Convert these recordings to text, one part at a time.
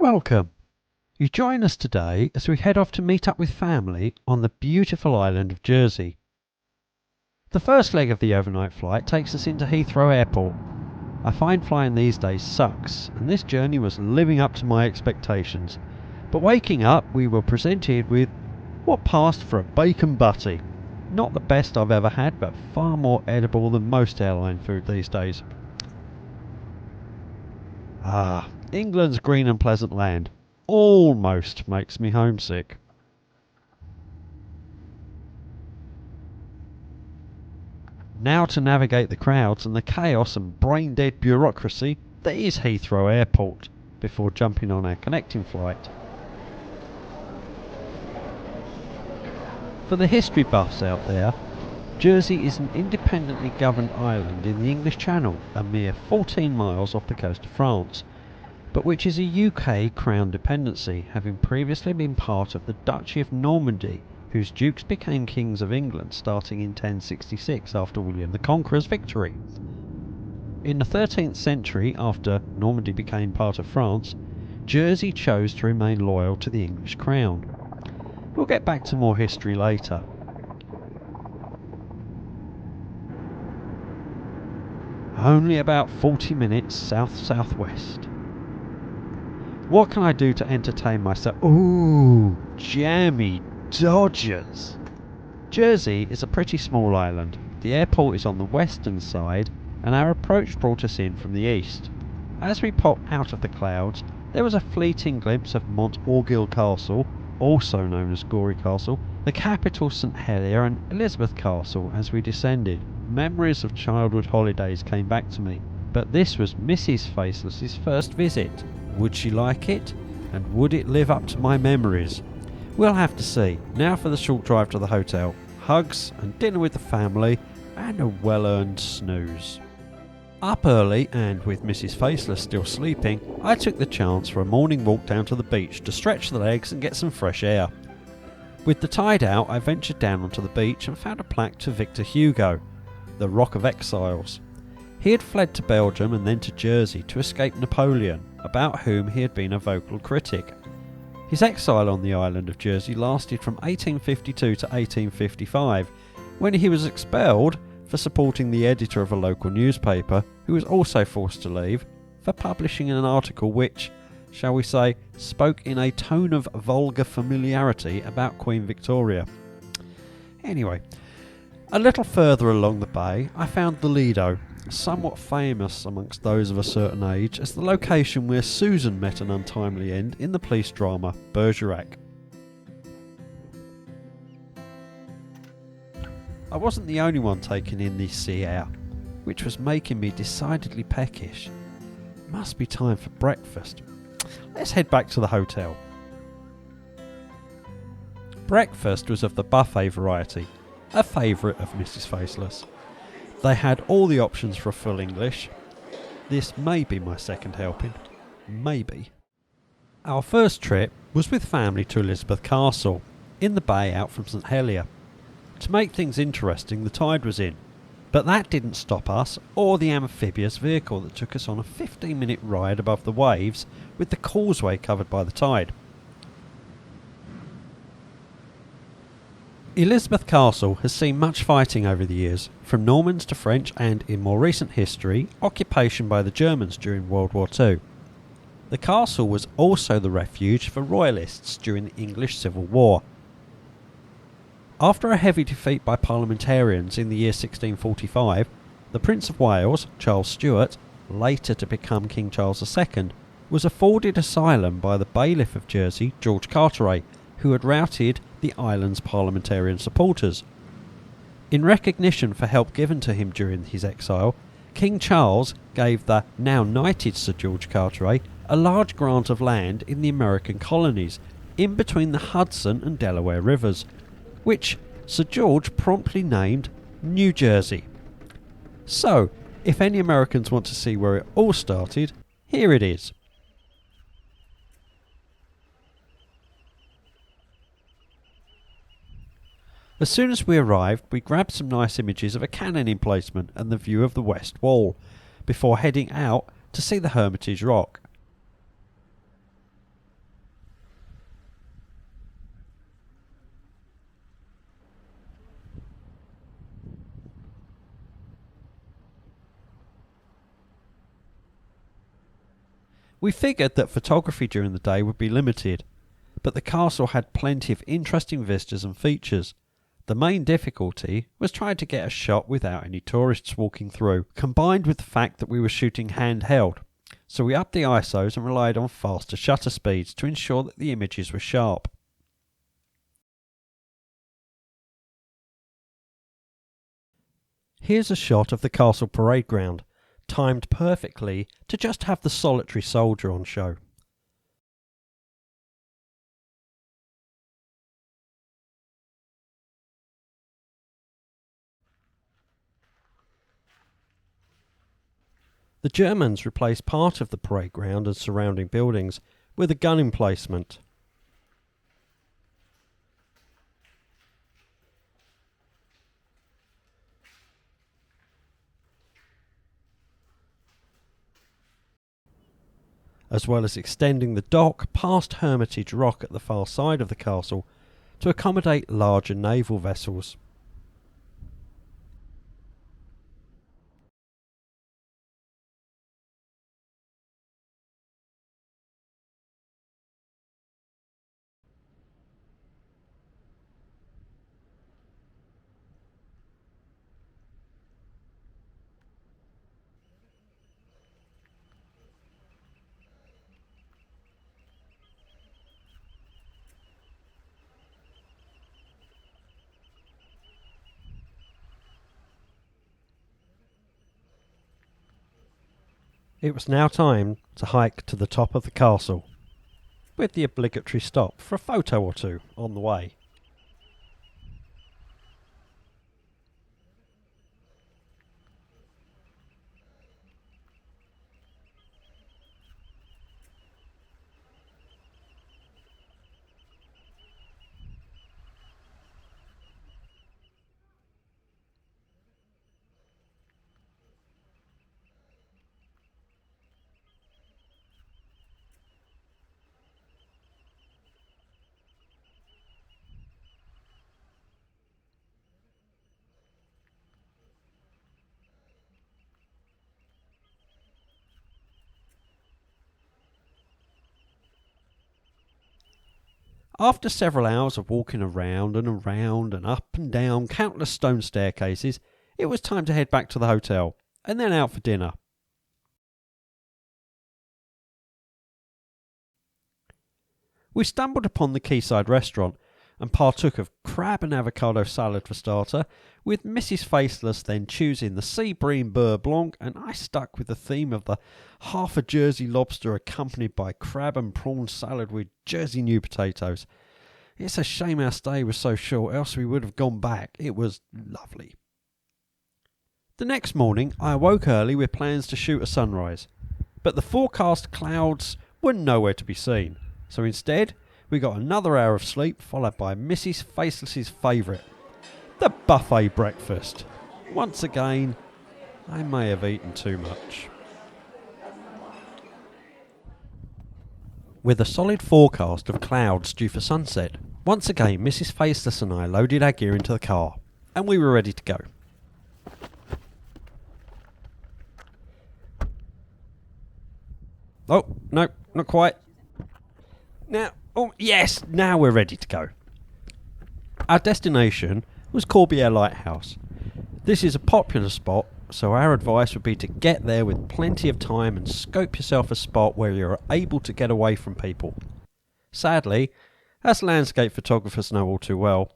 Welcome. You join us today as we head off to meet up with family on the beautiful island of Jersey. The first leg of the overnight flight takes us into Heathrow Airport. I find flying these days sucks, and this journey was living up to my expectations. But waking up, we were presented with what passed for a bacon butty. Not the best I've ever had, but far more edible than most airline food these days. England's green and pleasant land almost makes me homesick. Now to navigate the crowds and the chaos and brain-dead bureaucracy that is Heathrow Airport before jumping on our connecting flight. For the history buffs out there, Jersey is an independently governed island in the English Channel, a mere 14 miles off the coast of France, but which is a UK crown dependency, having previously been part of the Duchy of Normandy, whose dukes became kings of England starting in 1066 after William the Conqueror's victory. In the 13th century, after Normandy became part of France, Jersey chose to remain loyal to the English crown. We'll get back to more history later. Only about 40 minutes south-southwest. What can I do to entertain myself? Ooh, jammy Dodgers! Jersey is a pretty small island. The airport is on the western side, and our approach brought us in from the east. As we popped out of the clouds, there was a fleeting glimpse of Mont Orgueil Castle, also known as Gorey Castle, the capital St Helier, and Elizabeth Castle as we descended. Memories of childhood holidays came back to me, but this was Mrs Faceless's first visit. Would she like it? And would it live up to my memories? We'll have to see. Now for the short drive to the hotel. Hugs and dinner with the family and a well-earned snooze. Up early and with Mrs Faceless still sleeping, I took the chance for a morning walk down to the beach to stretch the legs and get some fresh air. With the tide out, I ventured down onto the beach and found a plaque to Victor Hugo, the Rock of Exiles. He had fled to Belgium and then to Jersey to escape Napoleon, about whom he had been a vocal critic. His exile on the island of Jersey lasted from 1852 to 1855, when he was expelled for supporting the editor of a local newspaper, who was also forced to leave for publishing an article which, shall we say, spoke in a tone of vulgar familiarity about Queen Victoria. Anyway, a little further along the bay I found the Lido, somewhat famous amongst those of a certain age as the location where Susan met an untimely end in the police drama Bergerac. I wasn't the only one taking in the sea air, which was making me decidedly peckish. Must be time for breakfast. Let's head back to the hotel. Breakfast was of the buffet variety, a favourite of Mrs Faceless. They had all the options for a full English. This may be my second helping. Maybe. Our first trip was with family to Elizabeth Castle, in the bay out from St Helier. To make things interesting, the tide was in, but that didn't stop us or the amphibious vehicle that took us on a 15-minute ride above the waves with the causeway covered by the tide. Elizabeth Castle has seen much fighting over the years, from Normans to French and, in more recent history, occupation by the Germans during World War II. The castle was also the refuge for royalists during the English Civil War. After a heavy defeat by parliamentarians in the year 1645, the Prince of Wales, Charles Stuart, later to become King Charles II, was afforded asylum by the bailiff of Jersey, George Carteret, who had routed the island's parliamentarian supporters. In recognition for help given to him during his exile, King Charles gave the now knighted Sir George Carteret a large grant of land in the American colonies, in between the Hudson and Delaware rivers, which Sir George promptly named New Jersey. So, if any Americans want to see where it all started, here it is. As soon as we arrived, we grabbed some nice images of a cannon emplacement and the view of the west wall, before heading out to see the Hermitage rock. We figured that photography during the day would be limited, but the castle had plenty of interesting vistas and features. The main difficulty was trying to get a shot without any tourists walking through, combined with the fact that we were shooting handheld, so we upped the ISOs and relied on faster shutter speeds to ensure that the images were sharp. Here's a shot of the castle parade ground, timed perfectly to just have the solitary soldier on show. The Germans replaced part of the parade ground and surrounding buildings with a gun emplacement. As well as extending the dock past Hermitage Rock at the far side of the castle to accommodate larger naval vessels. It was now time to hike to the top of the castle, with the obligatory stop for a photo or two on the way. After several hours of walking around and around and up and down countless stone staircases, it was time to head back to the hotel, and then out for dinner. We stumbled upon the quayside restaurant and partook of crab and avocado salad for starter, with Mrs Faceless then choosing the sea bream beurre blanc, and I stuck with the theme of the half a Jersey lobster accompanied by crab and prawn salad with Jersey new potatoes. It's a shame our stay was so short, else we would have gone back. It was lovely. The next morning I awoke early with plans to shoot a sunrise, but the forecast clouds were nowhere to be seen, so instead we got another hour of sleep, followed by Mrs Faceless's favourite, the buffet breakfast. Once again, I may have eaten too much. With a solid forecast of clouds due for sunset, once again Mrs Faceless and I loaded our gear into the car, and we were ready to go. Oh, no, not quite. Now, oh yes, now we're ready to go. Our destination was Corbiere Lighthouse. This is a popular spot, so our advice would be to get there with plenty of time and scope yourself a spot where you're able to get away from people. Sadly, as landscape photographers know all too well,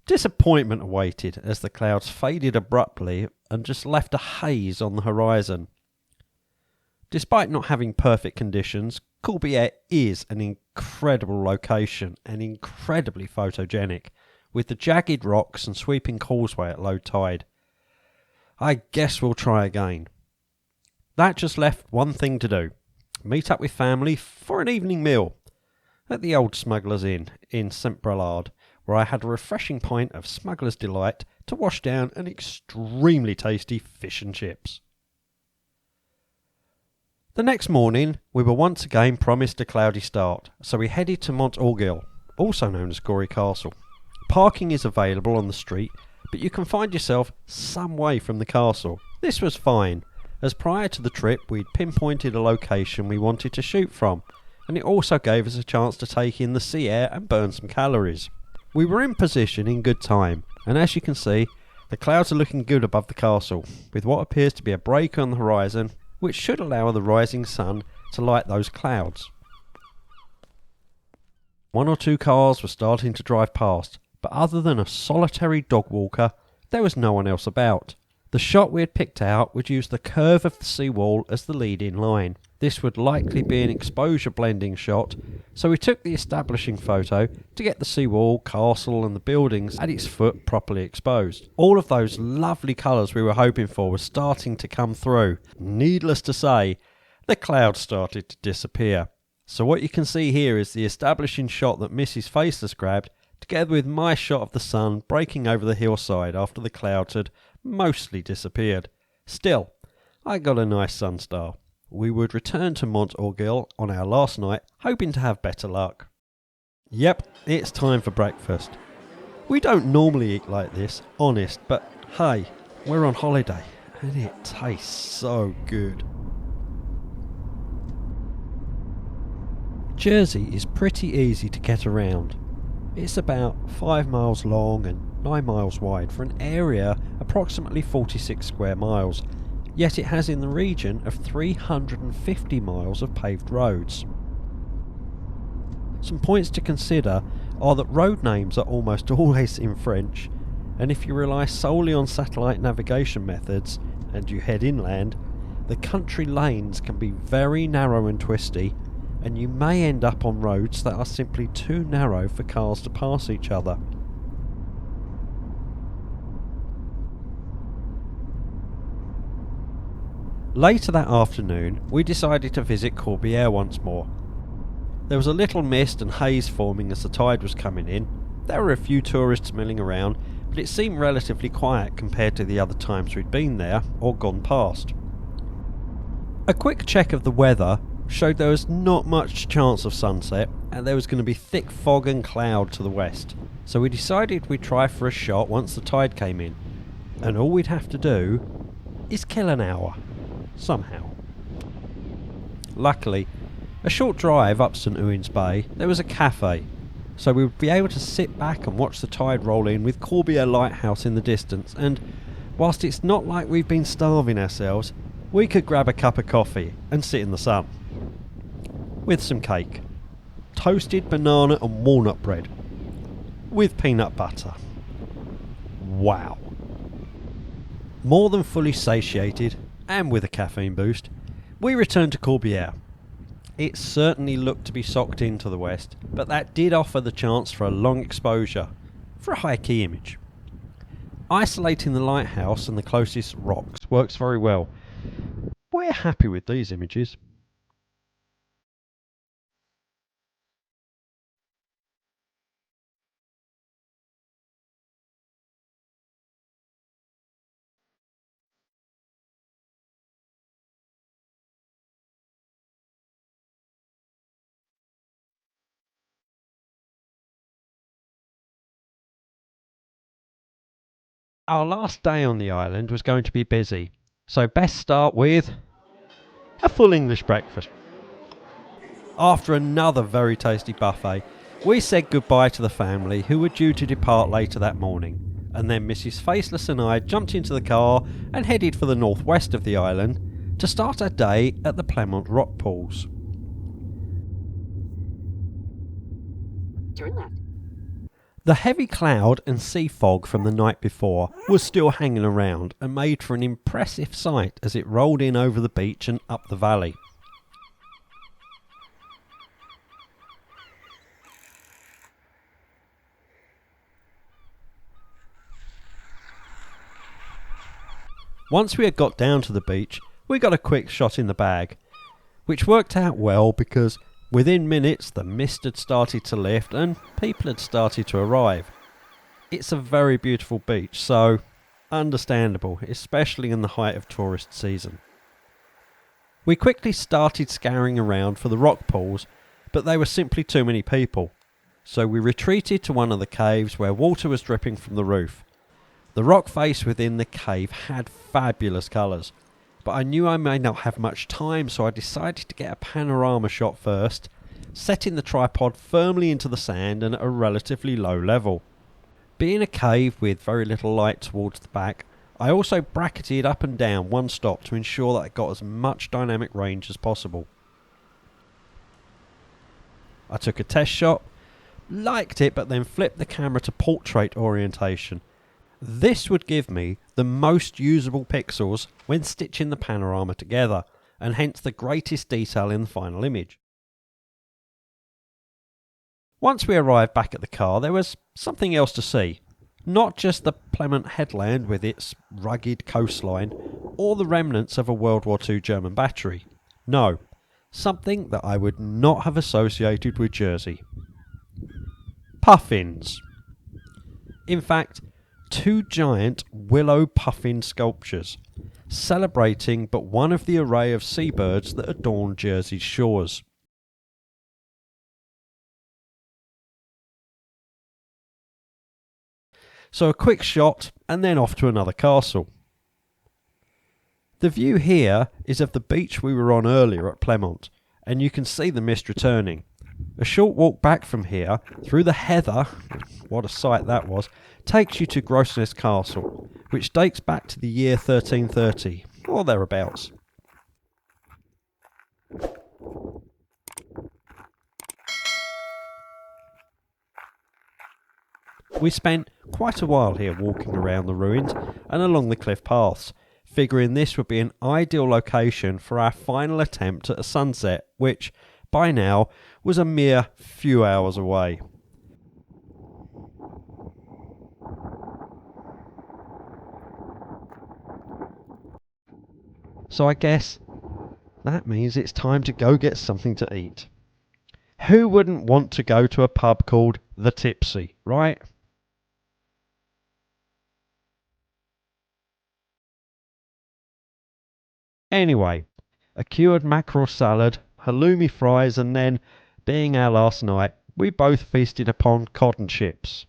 disappointment awaited as the clouds faded abruptly and just left a haze on the horizon. Despite not having perfect conditions, Corbiere is an incredible location and incredibly photogenic, with the jagged rocks and sweeping causeway at low tide. I guess we'll try again. That just left one thing to do: meet up with family for an evening meal at the Old Smuggler's Inn in St Brelard, where I had a refreshing pint of Smuggler's Delight to wash down an extremely tasty fish and chips. The next morning we were once again promised a cloudy start, so we headed to Mont Orgueil, also known as Gorey Castle. Parking is available on the street, but you can find yourself some way from the castle. This was fine, as prior to the trip we'd pinpointed a location we wanted to shoot from, and it also gave us a chance to take in the sea air and burn some calories. We were in position in good time, and as you can see, the clouds are looking good above the castle, with what appears to be a break on the horizon, which should allow the rising sun to light those clouds. One or two cars were starting to drive past, but other than a solitary dog walker, there was no one else about. The shot we had picked out would use the curve of the seawall as the lead-in line. This would likely be an exposure blending shot, so we took the establishing photo to get the seawall, castle and the buildings at its foot properly exposed. All of those lovely colours we were hoping for were starting to come through. Needless to say, the clouds started to disappear. So what you can see here is the establishing shot that Mrs Faceless grabbed, together with my shot of the sun breaking over the hillside after the clouds had mostly disappeared. Still, I got a nice sun star. We would return to Mont Orgueil on our last night, hoping to have better luck. Yep, it's time for breakfast. We don't normally eat like this, honest, but hey, we're on holiday, and it tastes so good. Jersey is pretty easy to get around. It's about 5 miles long and 9 miles wide for an area approximately 46 square miles, yet it has in the region of 350 miles of paved roads. Some points to consider are that road names are almost always in French, and if you rely solely on satellite navigation methods and you head inland, the country lanes can be very narrow and twisty, and you may end up on roads that are simply too narrow for cars to pass each other. Later that afternoon, we decided to visit Corbiere once more. There was a little mist and haze forming as the tide was coming in. There were a few tourists milling around, but it seemed relatively quiet compared to the other times we'd been there or gone past. A quick check of the weather showed there was not much chance of sunset, and there was going to be thick fog and cloud to the west, so we decided we'd try for a shot once the tide came in, and all we'd have to do is kill an hour. Somehow. Luckily, a short drive up St Owen's Bay, there was a cafe, so we would be able to sit back and watch the tide roll in with Corbiere Lighthouse in the distance, and whilst it's not like we've been starving ourselves, we could grab a cup of coffee and sit in the sun. With some cake. Toasted banana and walnut bread. With peanut butter. Wow. More than fully satiated, and with a caffeine boost, we returned to Corbiere. It certainly looked to be socked into the west, but that did offer the chance for a long exposure, for a high key image. Isolating the lighthouse and the closest rocks works very well. We're happy with these images. Our last day on the island was going to be busy, so best start with a full English breakfast. After another very tasty buffet, we said goodbye to the family who were due to depart later that morning, and then Mrs Faceless and I jumped into the car and headed for the northwest of the island to start our day at the Plemont rock pools. Turn left. The heavy cloud and sea fog from the night before was still hanging around and made for an impressive sight as it rolled in over the beach and up the valley. Once we had got down to the beach, we got a quick shot in the bag, which worked out well because within minutes the mist had started to lift and people had started to arrive. It's a very beautiful beach, so understandable, especially in the height of tourist season. We quickly started scouring around for the rock pools, but they were simply too many people, so we retreated to one of the caves where water was dripping from the roof. The rock face within the cave had fabulous colours, but I knew I may not have much time, so I decided to get a panorama shot first, setting the tripod firmly into the sand and at a relatively low level. Being a cave with very little light towards the back, I also bracketed up and down one stop to ensure that I got as much dynamic range as possible. I took a test shot, liked it, but then flipped the camera to portrait orientation. This would give me the most usable pixels when stitching the panorama together, and hence the greatest detail in the final image. Once we arrived back at the car, there was something else to see. Not just the Plemont headland with its rugged coastline, or the remnants of a World War II German battery. No, something that I would not have associated with Jersey. Puffins. In fact, 2 giant willow puffin sculptures, celebrating but one of the array of seabirds that adorn Jersey's shores. So a quick shot and then off to another castle. The view here is of the beach we were on earlier at Plemont, and you can see the mist returning. A short walk back from here, through the heather, what a sight that was, takes you to Grosnez Castle, which dates back to the year 1330, or thereabouts. We spent quite a while here walking around the ruins and along the cliff paths, figuring this would be an ideal location for our final attempt at a sunset, which, by now, was a mere few hours away. So I guess that means it's time to go get something to eat. Who wouldn't want to go to a pub called The Tipsy, right? Anyway, a cured mackerel salad, halloumi fries, and then, being our last night, we both feasted upon cod and chips.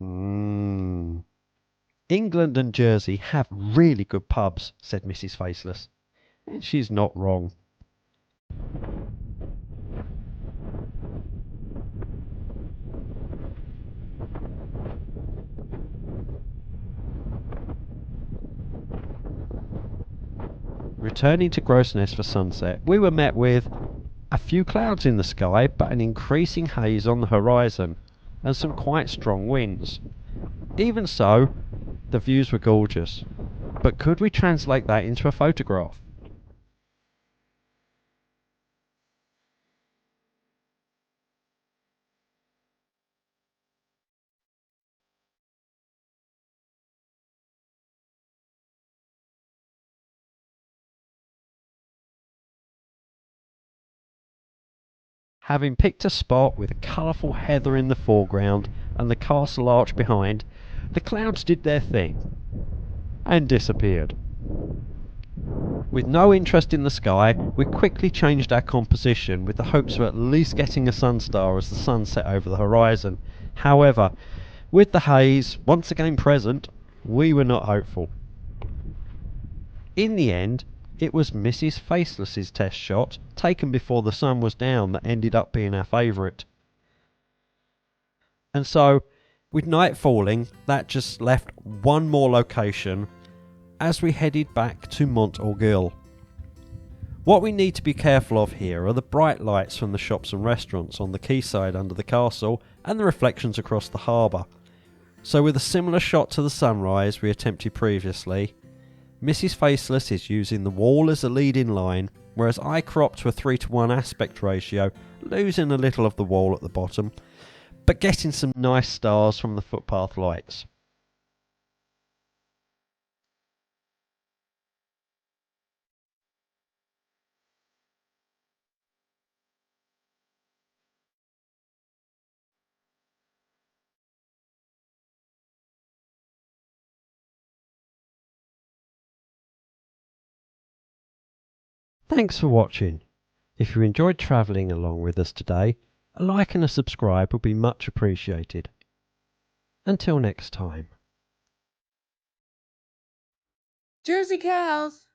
England and Jersey have really good pubs, said Mrs Faceless. And she's not wrong. Returning to Grosnez for sunset, we were met with a few clouds in the sky, but an increasing haze on the horizon, and some quite strong winds. Even so, the views were gorgeous. But could we translate that into a photograph? Having picked a spot with a colourful heather in the foreground and the castle arch behind, the clouds did their thing and disappeared. With no interest in the sky, we quickly changed our composition with the hopes of at least getting a sunstar as the sun set over the horizon. However, with the haze once again present, we were not hopeful. In the end, it was Mrs Faceless's test shot, taken before the sun was down, that ended up being our favourite. And so, with night falling, that just left one more location as we headed back to Mont Orgueil. What we need to be careful of here are the bright lights from the shops and restaurants on the quayside under the castle and the reflections across the harbour. So with a similar shot to the sunrise we attempted previously, Mrs Faceless is using the wall as a leading line, whereas I crop to a 3:1 aspect ratio, losing a little of the wall at the bottom, but getting some nice stars from the footpath lights. Thanks for watching. If you enjoyed travelling along with us today, a like and a subscribe would be much appreciated. Until next time. Jersey cows.